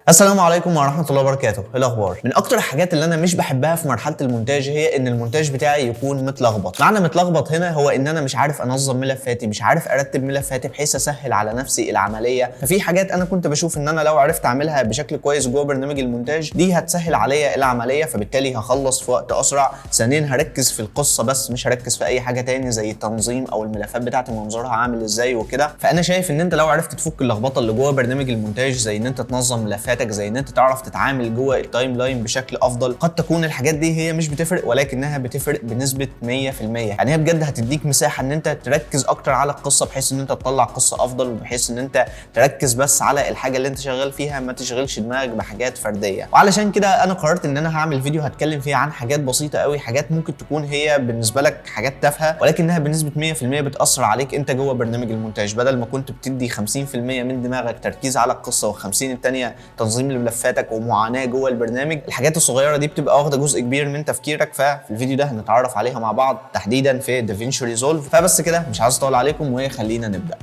السلام عليكم ورحمة الله وبركاته، ايه الأخبار؟ من أكتر الحاجات اللي أنا مش بحبها في مرحلة المونتاج هي إن المونتاج بتاعي يكون متلخبط، معنى متلخبط هنا هو إن أنا مش عارف أنظم ملفاتي، مش عارف أرتب ملفاتي بحيث أسهل على نفسي العملية، ففي حاجات أنا كنت بشوف إن أنا لو عرفت أعملها بشكل كويس جوه برنامج المونتاج دي هتسهل عليا العملية، فبالتالي هخلص في وقت أسرع، ثانيا هركز في القصة بس مش هركز في أي حاجة تاني زي التنظيم أو الملفات بتاعتي منظرها عامل إزاي وكده، فأنا شايف إن أنت لو عرفت تفك اللخبطة اللي جوه برنامج المونتاج زي إن أنت تنظم ملفاتك، زي إن أنت تعرف تتعامل جوه التايم لاين بشكل افضل، قد تكون الحاجات دي هي مش بتفرق ولكنها بتفرق بنسبه 100%، يعني هي بجد هتديك مساحه ان انت تركز اكتر على القصه بحيث ان انت تطلع قصه افضل، وبحيث ان انت تركز بس على الحاجه اللي انت شغال فيها، ما تشغلش دماغك بحاجات فرديه. وعلشان كده انا قررت ان انا هعمل فيديو هتكلم فيه عن حاجات بسيطه قوي، حاجات ممكن تكون هي بالنسبه لك حاجات تافهه ولكنها بنسبه 100% بتاثر عليك انت جوه برنامج المونتاج، بدل ما كنت بتدي 50% من دماغك تركيز على القصه و50 الثانيه تنظيم لملفاتك ومعاناه جوه البرنامج، الحاجات الصغيره دي بتبقى واخده جزء كبير من تفكيرك، ففي الفيديو ده هنتعرف عليها مع بعض تحديدا في دافينشي ريزولف. فبس كده مش عايز اطول عليكم وخلينا نبدا.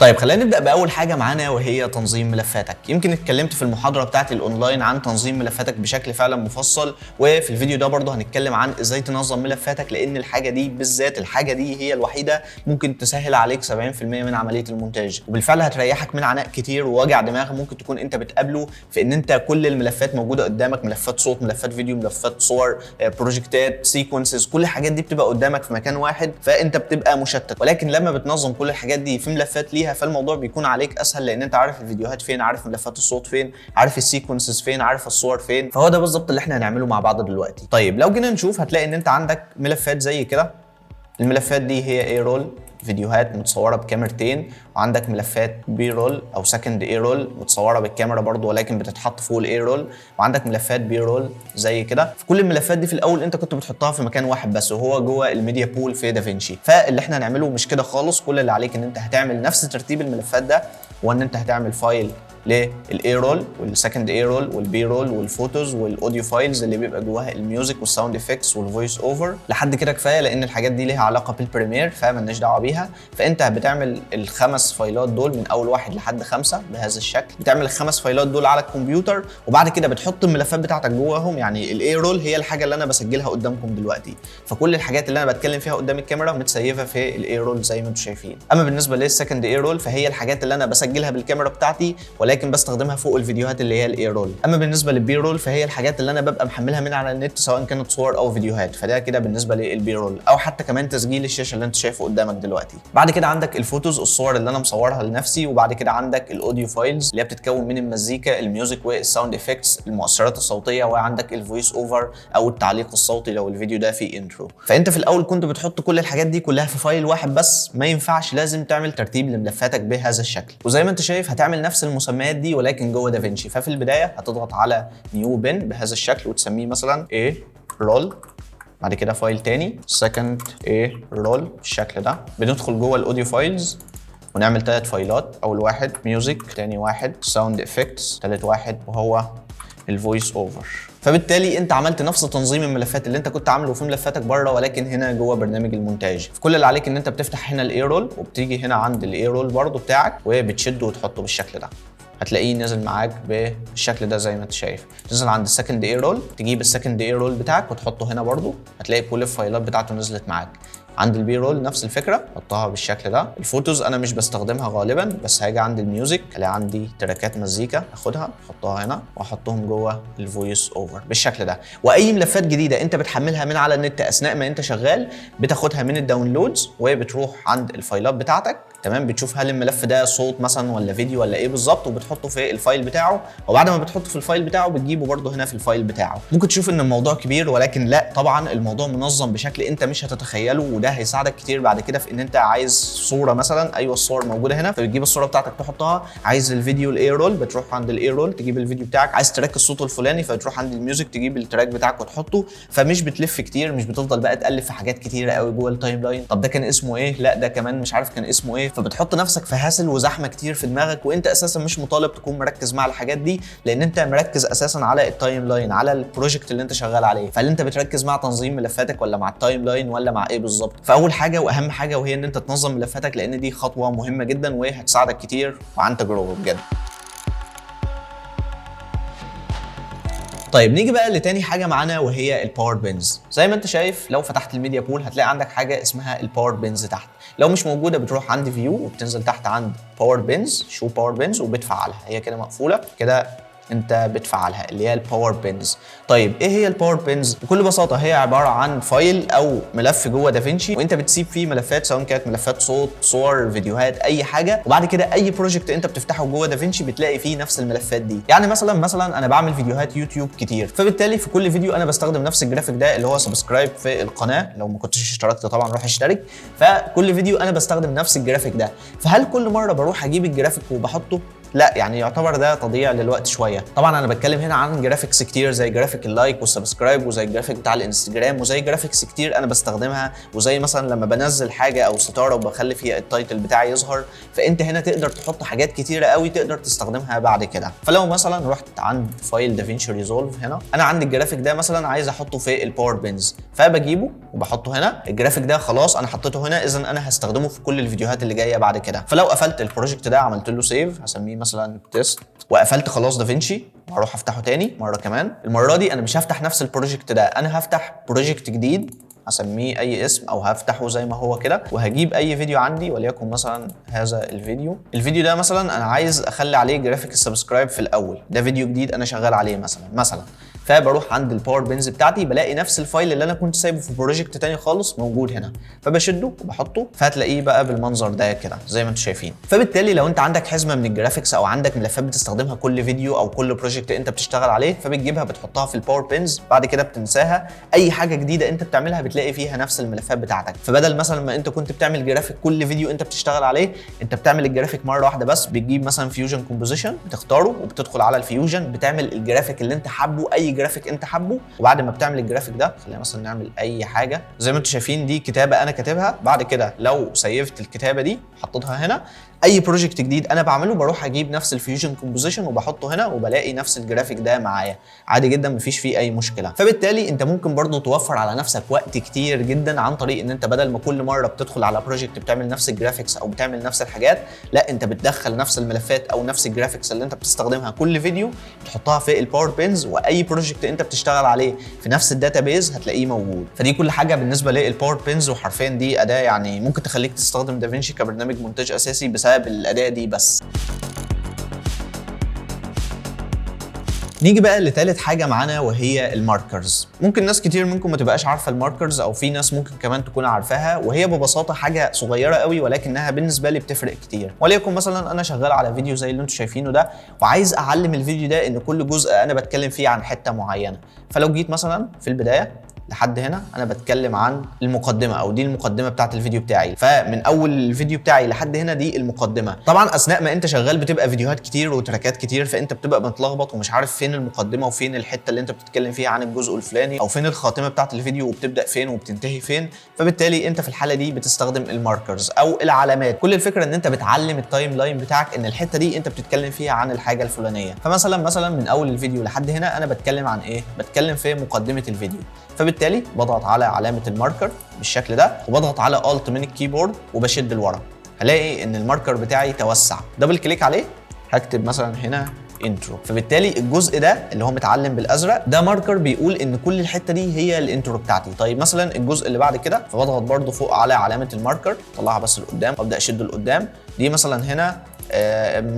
طيب خلينا نبدا باول حاجه معانا وهي تنظيم ملفاتك. يمكن اتكلمت في المحاضره بتاعتي الاونلاين عن تنظيم ملفاتك بشكل فعلا مفصل، وفي الفيديو ده برضه هنتكلم عن ازاي تنظم ملفاتك، لان الحاجه دي بالذات الحاجه دي هي الوحيده ممكن تسهل عليك 70% من عمليه المونتاج، وبالفعل هتريحك من عناء كتير ووجع دماغ ممكن تكون انت بتقابله في ان انت كل الملفات موجوده قدامك، ملفات صوت، ملفات فيديو، ملفات صور، بروجكتات، سيكونسز، كل الحاجات دي بتبقى قدامك في مكان واحد، فانت بتبقى مشتت. ولكن لما بتنظم كل الحاجات دي في ملفات ليها فالموضوع بيكون عليك اسهل، لان انت عارف الفيديوهات فين، عارف ملفات الصوت فين، عارف السيكونسز فين، عارف الصور فين، فهو ده بالظبط اللي احنا هنعمله مع بعض دلوقتي. طيب لو جينا نشوف هتلاقي ان انت عندك ملفات زي كده، الملفات دي هي اي رول، فيديوهات متصوره بكاميرتين، وعندك ملفات بي رول او سكند اي رول متصوره بالكاميرا برضو ولكن بتتحط فوق الاي رول، وعندك ملفات بي رول زي كده. في كل الملفات دي في الاول انت كنت بتحطها في مكان واحد بس وهو جوه الميديا بول في دافينشي، فاللي احنا هنعمله مش كده خالص، كل اللي عليك ان انت هتعمل نفس ترتيب الملفات ده، وان انت هتعمل فايل للاي رول والسكند اي رول والبي رول والفوتوز والاوديو فايلز اللي بيبقى جواها الميوزك والساوند افكتس والفويس اوفر. لحد كده كفايه لان الحاجات دي ليها علاقه بالبريمير فمالناش دعوه بيها. فانت بتعمل الخمس فايلات دول من اول واحد لحد 5 بهذا الشكل، بتعمل الخمس فايلات دول على الكمبيوتر، وبعد كده بتحط الملفات بتاعتك جواهم. يعني الاي رول هي الحاجه اللي انا بسجلها قدامكم دلوقتي، فكل الحاجات اللي انا بتكلم فيها قدام الكاميرا متسيفه في الاي رول زي ما انتم شايفين. اما بالنسبه للسكند اي رول فهي الحاجات اللي انا بسجلها بالكاميرا بتاعتي ولكن بستخدمها فوق الفيديوهات اللي هي الاي رول. اما بالنسبه للبي رول فهي الحاجات اللي انا ببقى محملها من على النت سواء كانت صور او فيديوهات، فده كده بالنسبه للبي رول، او حتى كمان تسجيل الشاشه اللي انت شايفه قدامك دلوقتي. بعد كده عندك الفوتوز، الصور اللي انا مصورها لنفسي، وبعد كده عندك الاوديو فايلز اللي هي بتتكون من المزيكا، الميوزك والساوند افكتس، المؤثرات الصوتيه، وعندك الفويس اوفر او التعليق الصوتي لو الفيديو ده فيه انترو. فانت في الاول كنت بتحط كل الحاجات دي كلها في فايل واحد بس، ما ينفعش، لازم تعمل ترتيب لملفاتك بهذا الشكل. وزي ما انت شايف هتعمل نفس المسميات دي ولكن جوه دافينشي. ففي البدايه هتضغط على نيو بن بهذا الشكل وتسميه مثلا A رول، بعد كده فايل تاني سكند A رول بالشكل ده. بندخل جوه الاوديو فايلز ونعمل 3 فايلات، اول واحد ميوزك، تاني واحد ساوند افكتس، تالت واحد وهو الفويس اوفر. فبالتالي انت عملت نفس تنظيم الملفات اللي انت كنت عامله في ملفاتك بره ولكن هنا جوه برنامج المونتاج. فكل اللي عليك ان انت بتفتح هنا الاي رول وبتيجي هنا عند الاي رول برضو بتاعك وبتشده وتحطه بالشكل ده، هتلاقيه نازل معاك بالشكل ده زي ما انت شايف. تنزل عند السكند اي رول، تجيب السكند اي رول بتاعك وتحطه هنا برضو، هتلاقي كل الفايلات بتاعته نزلت معاك. عند البي رول نفس الفكره، حطها بالشكل ده. الفوتوز انا مش بستخدمها غالبا، بس هاجي عند الميوزك الاقي عندي تراكات مزيكا، اخدها احطها هنا واحطهم جوه الفويس اوفر بالشكل ده. واي ملفات جديده انت بتحملها من على النت اثناء ما انت شغال بتاخدها من الداونلودز وبتروح عند الفايلات بتاعتك، تمام، بتشوف هل الملف ده صوت مثلا ولا فيديو ولا ايه بالظبط، وبتحطه في الفايل بتاعه، وبعد ما بتحطه في الفايل بتاعه بتجيبه برده هنا في الفايل بتاعه. ممكن تشوف ان الموضوع كبير ولكن لا، طبعا الموضوع منظم بشكل انت مش هتتخيله، وده هيساعدك كتير بعد كده في ان انت عايز صوره مثلا، ايوه الصور موجوده هنا فبتجيب الصوره بتاعتك تحطها، عايز الفيديو الاي رول بتروح عند الاي رول تجيب الفيديو بتاعك، عايز تراك الصوت الفلاني فتروح عند الميوزك تجيب التراك بتاعك وتحطه. فمش بتلف كتير، مش بتفضل بقى تالف في حاجات كتيره قوي جوه التايم لاين، طب ده كان اسمه ايه، لا ده كمان مش عارف كان اسمه ايه، فبتحط نفسك في هاسل وزحمه كتير في دماغك، وانت اساسا مش مطالب تكون مركز مع الحاجات دي، لان انت مركز اساسا على التايم لاين، على البروجكت اللي انت شغال عليه. فهل انت بتركز مع تنظيم ملفاتك ولا مع التايم لاين ولا مع ايه بالظبط؟ فاول حاجه واهم حاجه وهي ان انت تنظم ملفاتك، لان دي خطوه مهمه جدا وهتساعدك كتير وعن تجربه بجد. طيب نيجي بقى لتاني حاجه معانا وهي الباور بنز. زي ما انت شايف لو فتحت الميديا بول هتلاقي عندك حاجه اسمها الباور بنز تحت. لو مش موجوده بتروح عند فيو وبتنزل تحت عند باور بنز، شو باور بنز، وبتفعلها. هي كده مقفوله كده، انت بتفعلها اللي هي الباور بنز. طيب ايه هي الباور بنز؟ بكل بساطه هي عباره عن فايل او ملف جوه دافنشي، وانت بتسيب فيه ملفات سواء كانت ملفات صوت، صور، فيديوهات، اي حاجه، وبعد كده اي بروجكت انت بتفتحه جوه دافنشي بتلاقي فيه نفس الملفات دي. يعني مثلا انا بعمل فيديوهات يوتيوب كتير، فبالتالي في كل فيديو انا بستخدم نفس الجرافيك ده اللي هو سبسكرايب في القناه. لو ما كنتش اشتركت طبعا روح اشترك. فكل فيديو انا بستخدم نفس الجرافيك ده. فهل كل مره بروح اجيب الجرافيك وبحطه؟ لا، يعني يعتبر ده تضييع للوقت شويه. طبعا انا بتكلم هنا عن جرافيكس كتير زي جرافيك اللايك والسبسكرايب، وزي الجرافيك بتاع الانستجرام، وزي جرافيكس كتير انا بستخدمها، وزي مثلا لما بنزل حاجه او ستاره وبخلي فيها التايتل بتاعي يظهر. فانت هنا تقدر تحط حاجات كتيره قوي تقدر تستخدمها بعد كده. فلو مثلا رحت عند فايل دافينشي ريزولف، هنا انا عندي الجرافيك ده مثلا عايز احطه في الباور بنز، فبجيبه وبحطه هنا. الجرافيك ده خلاص انا حطيته هنا، اذا انا هستخدمه في كل الفيديوهات اللي جايه بعد كده. فلو قفلت البروجكت ده عملت له سيف، هسميه مثلا تيست، وقفلت خلاص دافنشي، وهروح افتحه تاني مره كمان. المره دي انا مش هفتح نفس البروجكت ده، انا هفتح بروجكت جديد هسميه اي اسم او هفتحه زي ما هو كده، وهجيب اي فيديو عندي وليكن مثلا هذا الفيديو ده مثلا انا عايز اخلي عليه جرافيك السبسكرايب في الاول. ده فيديو جديد انا شغال عليه مثلا. فبروح عند الباور بنز بتاعتي بلاقي نفس الفايل اللي انا كنت سايبه في بروجكت تاني خالص موجود هنا، فبشده وبحطه، فهتلاقيه بقى بالمنظر ده كده زي ما انتم شايفين. فبالتالي لو انت عندك حزمه من الجرافيكس او عندك ملفات بتستخدمها كل فيديو او كل بروجكت انت بتشتغل عليه، فبتجيبها بتحطها في الباور بنز، بعد كده بتنساها. اي حاجه جديده انت بتعملها بتلاقي فيها نفس الملفات بتاعتك. فبدل مثلا ما انت كنت بتعمل جرافيك كل فيديو انت بتشتغل عليه، انت بتعمل الجرافيك مره واحده بس. بتجيب مثلا فيوجن كومبوزيشن بتختاره وبتدخل على الفيوجن، بتعمل الجرافيك اللي انت حابه، اي جرافيك انت حابه. وبعد ما بتعمل الجرافيك ده، خلينا مثلا نعمل اي حاجه زي ما انتم شايفين، دي كتابه انا كاتبها. بعد كده لو سيفت الكتابه دي حطيتها هنا، اي بروجكت جديد انا بعمله بروح اجيب نفس الفيوجن كومبوزيشن وبحطه هنا، وبلاقي نفس الجرافيك ده معايا عادي جدا، مفيش فيه اي مشكله. فبالتالي انت ممكن برضو توفر على نفسك وقت كتير جدا عن طريق ان انت بدل ما كل مره بتدخل على بروجكت بتعمل نفس الجرافيكس او بتعمل نفس الحاجات، لا انت بتدخل نفس الملفات او نفس الجرافيكس اللي انت بتستخدمها كل فيديو تحطها في الباور بنز، واي بروجكت انت بتشتغل عليه في نفس الداتابيز هتلاقيه موجود. فدي كل حاجه بالنسبه للباور بنز، وحرفيا دي اداه يعني ممكن تخليك تستخدم دافنشي كبرنامج مونتاج اساسي بسبب الاداه دي بس. نيجي بقى لثالث حاجه معانا وهي الماركرز. ممكن ناس كتير منكم ما تبقاش عارفه الماركرز، او في ناس ممكن كمان تكون عارفاها، وهي ببساطه حاجه صغيره قوي ولكنها بالنسبه لي بتفرق كتير. وليكن مثلا انا شغال على فيديو زي اللي انتم شايفينه ده، وعايز اعلم الفيديو ده ان كل جزء انا بتكلم فيه عن حته معينه. فلو جيت مثلا في البدايه لحد هنا انا بتكلم عن المقدمه، او دي المقدمه بتاعت الفيديو بتاعي. فمن اول الفيديو بتاعي لحد هنا دي المقدمه. طبعا اثناء ما انت شغال بتبقى فيديوهات كتير وتراكات كتير، فانت بتبقى متلخبط ومش عارف فين المقدمه وفين الحته اللي انت بتتكلم فيها عن الجزء الفلاني، او فين الخاتمه بتاعت الفيديو وبتبدا فين وبتنتهي فين. فبالتالي انت في الحاله دي بتستخدم الماركرز او العلامات. كل الفكره ان انت بتعلم التايم لاين بتاعك ان الحته دي انت بتتكلم فيها عن الحاجه الفلانيه. فمثلا من اول الفيديو لحد هنا انا بتكلم عن ايه؟ بتكلم في مقدمه الفيديو. فبالتالي بضغط على علامه الماركر بالشكل ده، وبضغط على الت من الكيبورد وبشد لورا، هلاقي ان الماركر بتاعي توسع. دبل كليك عليه هكتب مثلا هنا انترو. فبالتالي الجزء ده اللي هو متعلم بالازرق ده ماركر بيقول ان كل الحته دي هي الانترو بتاعتي. طيب مثلا الجزء اللي بعد كده، فبضغط برده فوق على علامه الماركر، طلعها بس لقدام وابدا اشد لقدام. دي مثلا هنا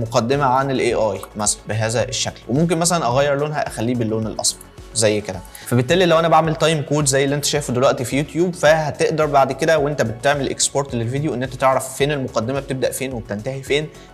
مقدمه عن الاي اي مثلا بهذا الشكل، وممكن مثلا اغير لونها اخليه باللون الاصفر زي كده. فبالتالي لو انا بعمل تايم كود زي اللي انت شايفه دلوقتي في يوتيوب، فهتقدر بعد كده وانت بتعمل اكسبورت للفيديو ان انت تعرف فين المقدمه بتبدا فين وبتنتهي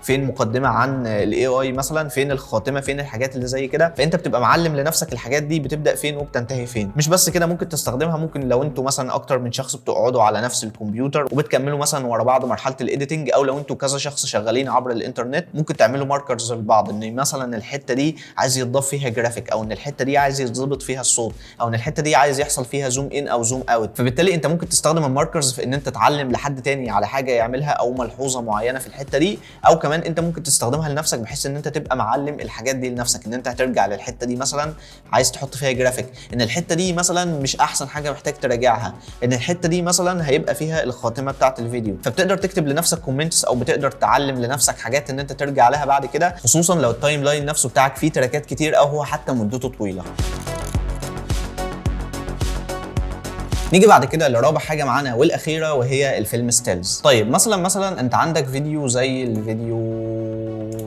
فين مقدمه عن الاي اي مثلا، فين الخاتمه، فين الحاجات اللي زي كده. فانت بتبقى معلم لنفسك الحاجات دي بتبدا فين وبتنتهي فين. مش بس كده، ممكن تستخدمها، ممكن لو انتوا مثلا اكتر من شخص بتقعدوا على نفس الكمبيوتر وبتكملوا مثلا ورا بعض مرحله الايديتنج، او لو انتوا كذا شخص شغالين عبر الانترنت ممكن تعملوا ماركرز لبعض، ان مثلا الحته دي عايز يتضاف فيها جرافيك، او ان الحته دي عايز يتظبط يتظبط فيها الصوت، او ان الحته دي عايز يحصل فيها زوم ان او زوم اوت. فبالتالي انت ممكن تستخدم الماركرز في ان انت تعلم لحد تاني على حاجه يعملها او ملحوظه معينه في الحته دي، او كمان انت ممكن تستخدمها لنفسك بحيث ان انت تبقى معلم الحاجات دي لنفسك، ان انت هترجع للحته دي مثلا عايز تحط فيها جرافيك، ان الحته دي مثلا مش احسن حاجه محتاج تراجعها، ان الحته دي مثلا هيبقى فيها الخاتمه بتاعه الفيديو. فبتقدر تكتب لنفسك كومنتس او بتقدر تعلم لنفسك حاجات ان انت ترجع لها بعد كده، خصوصا لو التايم لاين نفسه بتاعك فيه تراكات كتير او هو حتى مدته طويله. نيجي بعد كده لرابع حاجه معانا والاخيره وهي الفيلم ستيلز. طيب مثلا انت عندك فيديو زي الفيديو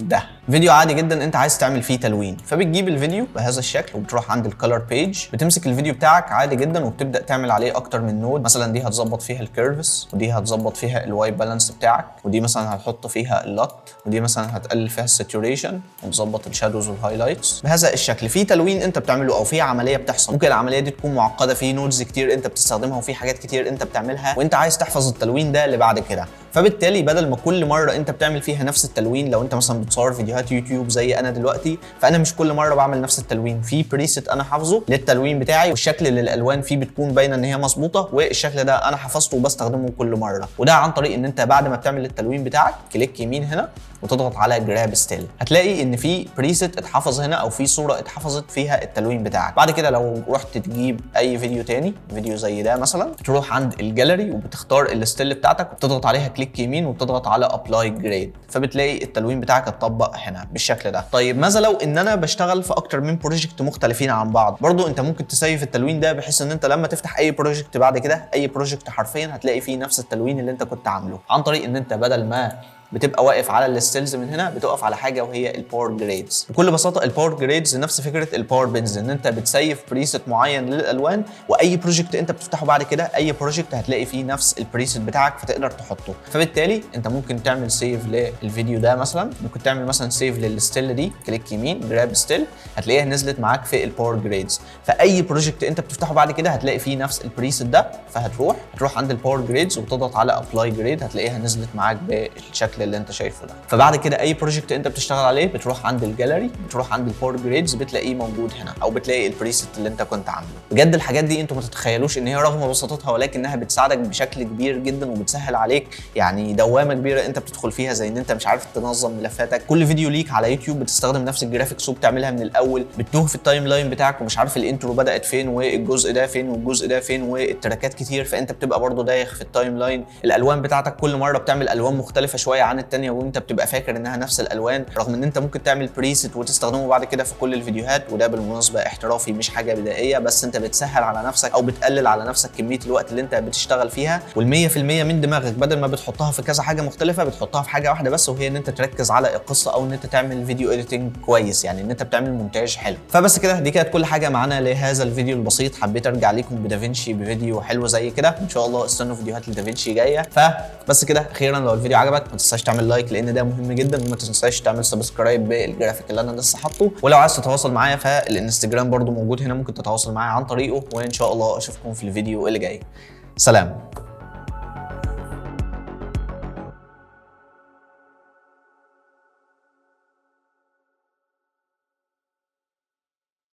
ده، فيديو عادي جدا انت عايز تعمل فيه تلوين، فبتجيب الفيديو بهذا الشكل وبتروح عند الكالر بيج، بتمسك الفيديو بتاعك عادي جدا وبتبدا تعمل عليه اكتر من نود. مثلا دي هتظبط فيها الكيرفز، ودي هتظبط فيها الوايت بالانس بتاعك، ودي مثلا هتحط فيها اللوت، ودي مثلا هتقلل فيها الساتوريشن وتظبط الشادوز والهايلايتس بهذا الشكل. في تلوين انت بتعمله او في عمليه بتحصل، ممكن العمليه دي تكون معقده، في نودز كتير انت بتستخدمها وفي حاجات كتير انت بتعملها وانت عايز تحفظ التلوين ده اللي بعد كده. فبالتالي بدل ما كل مره انت بتعمل فيها نفس التلوين، لو انت مثلا بتصور فيديوهات يوتيوب زي انا دلوقتي، فانا مش كل مره بعمل نفس التلوين، في بريسيت انا حافظه للتلوين بتاعي، والشكل اللي الالوان فيه بتكون باينه ان هي مظبوطه، والشكل ده انا حفظته وبستخدمه كل مره. وده عن طريق ان انت بعد ما بتعمل التلوين بتاعك كليك يمين هنا وتضغط على جراب ستيل، هتلاقي ان في بريسيت اتحفظ هنا او في صوره اتحفظت فيها التلوين بتاعك. بعد كده لو رحت تجيب اي فيديو تاني، فيديو زي ده مثلا، بتروح عند الجاليري وبتختار الستيل بتاعتك وبتضغط عليها كليك يمين وبتضغط على ابلاي جريد، فبتلاقي التلوين بتاعك اتطبق هنا بالشكل ده. طيب ماذا لو ان انا بشتغل في اكتر من بروجكت مختلفين عن بعض؟ برضو انت ممكن تسيف التلوين ده بحيث ان انت لما تفتح اي بروجكت بعد كده، اي بروجكت حرفيا هتلاقي فيه نفس التلوين اللي انت كنت عامله، عن طريق ان انت بدل ما بتبقى واقف على الستيلز من هنا بتقف على حاجه وهي الباور جريدز. بكل بساطه الباور جريدز نفس فكره الباور بنز، ان انت بتسيف بريسيت معين للالوان، واي بروجكت انت بتفتحه بعد كده، اي بروجكت هتلاقي فيه نفس البريسيت بتاعك فتقدر تحطه. فبالتالي انت ممكن تعمل سيف للفيديو ده مثلا، ممكن تعمل مثلا سيف للستيل دي، كليك يمين جراب ستيل، هتلاقيها نزلت معاك في الباور جريدز. فاي بروجكت انت بتفتحه بعد كده هتلاقي فيه نفس البريسيت ده، فهتروح عند الباور جريدز وتضغط على ابلاي جريد، هتلاقيها نزلت معاك بالشكل اللي انت شايفه ده. فبعد كده اي بروجكت انت بتشتغل عليه بتروح عند الجاليري، بتروح عند الباور جريدز، بتلاقيه موجود هنا، او بتلاقي البريسيت اللي انت كنت عامله. بجد الحاجات دي انتوا ما تتخيلوش ان هي رغم بساطتها ولكنها بتساعدك بشكل كبير جدا وبتسهل عليك يعني دوامه كبيره انت بتدخل فيها، زي ان انت مش عارف تنظم ملفاتك. كل فيديو ليك على يوتيوب بتستخدم نفس الجرافيكس وبتعملها من الاول، بتتوه في التايم لاين بتاعك ومش عارف الانترو بدات فين والجزء ده فين والجزء ده فين والتراكات كتير، فانت بتبقى برضو دايخ في التايم لاين. الالوان بتاعتك كل مره بتعمل الوان مختلفه شويه عن الثانيه وانت بتبقى فاكر انها نفس الالوان، رغم ان انت ممكن تعمل بريسيت وتستخدمه بعد كده في كل الفيديوهات. وده بالمناسبه احترافي مش حاجه بدائيه، بس انت بتسهل على نفسك او بتقلل على نفسك كميه الوقت اللي انت بتشتغل فيها، وال100% من دماغك بدل ما بتحطها في كذا حاجه مختلفه بتحطها في حاجه واحده بس، وهي ان انت تركز على القصه او ان انت تعمل فيديو اديتنج كويس، يعني ان انت بتعمل مونتاج حلو. فبس كده دي كانت كل حاجه معانا لهذا الفيديو البسيط. حبيت ارجع لكم بدافنشي بفيديو حلو زي كده، ان شاء الله استنوا فيديوهات لدافنشي جايه. فبس كده اخيرا لو الفيديو عجبك ما تنساش تعمل لايك لان ده مهم جدا، وما تنساش تعمل سبسكرايب بالجرافيك اللي انا لسه حاطه. ولو عايز تتواصل معايا فالانستجرام برضو موجود هنا، ممكن تتواصل معايا عن طريقه، وان شاء الله اشوفكم في الفيديو اللي جاي. سلام.